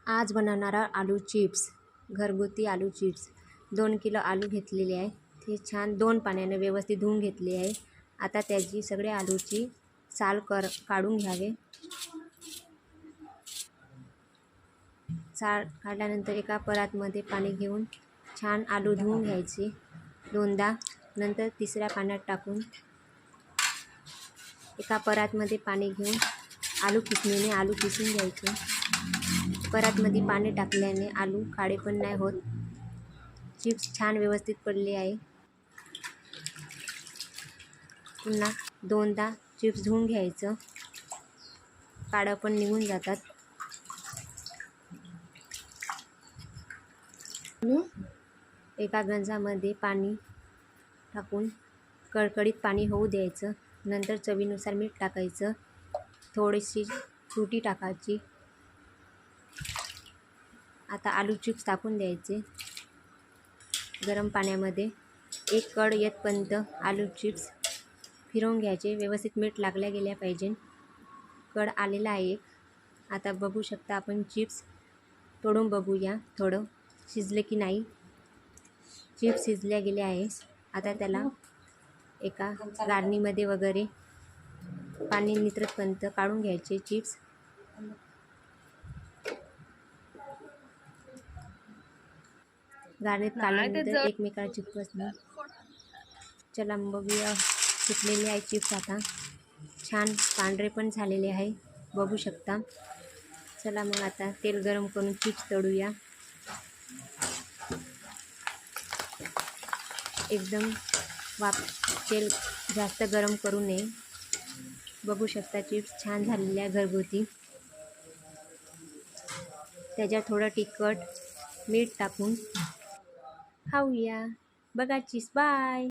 आज बनवणारा आलू चिप्स, घरगुती आलू चिप्स. 2 किलो आलू घेतलेले आहे. ते छान 2 पाण्याने व्यवस्थित धुवून घेतले आहे. आता त्याची सगळे आलूची साल काढून घ्यावे. साल काढल्यानंतर एका परातमध्ये पाणी घेऊन छान आलू धुवून घ्यायचे 2दा. नंतर तिसऱ्या पाण्यात टाकून एका परातमध्ये पाणी घेऊन आलू किसून घ्यायचे. परातमध्ये पाणी टाकल्याने आलू काळे पण नाही होत. चिप्स छान व्यवस्थित पडले आहे. पुन्हा 2दा चिप्स धुवून घ्यायचं, काळं पण निघून जातात. एका गंजामध्ये पाणी टाकून कडकडीत पाणी होऊ द्यायचं. नंतर चवीनुसार मीठ टाकायचं, थोडीशी तुरटी टाकायची. आता आलू चिप्स टाकून द्यायचे गरम पाण्यामध्ये. एक कड येतपर्यंत आलू चिप्स फिरवून घ्यायचे. व्यवस्थित मीठ लागल्या गेल्या पाहिजे. कड आलेला आहे एक. आता बघू शकता आपण चिप्स तोडून बघूया थोडं शिजले की नाही. चिप्स शिजल्या गेले आहे. आता त्याला एका गाळणीमध्ये वगैरे पाणी नितरतपर्यंत काढून घ्यायचे चिप्स. गाळणीत काढल्यानंतर एकमेकाला चिपकत नाही. चला बघूया, सुकलेले आहे चिप्स. आता छान पांढरे पण झालेले आहे, बघू शकता. चला मग आता तेल गरम करून चिप्स तळूया. एकदम तेल जास्त गरम करू नये. बघू शकता चिप्स छान झालेले आहे घरगुती. त्याच्यात थोडं तिखट मीठ टाकून खाऊया. बघा चिप्स. बाय.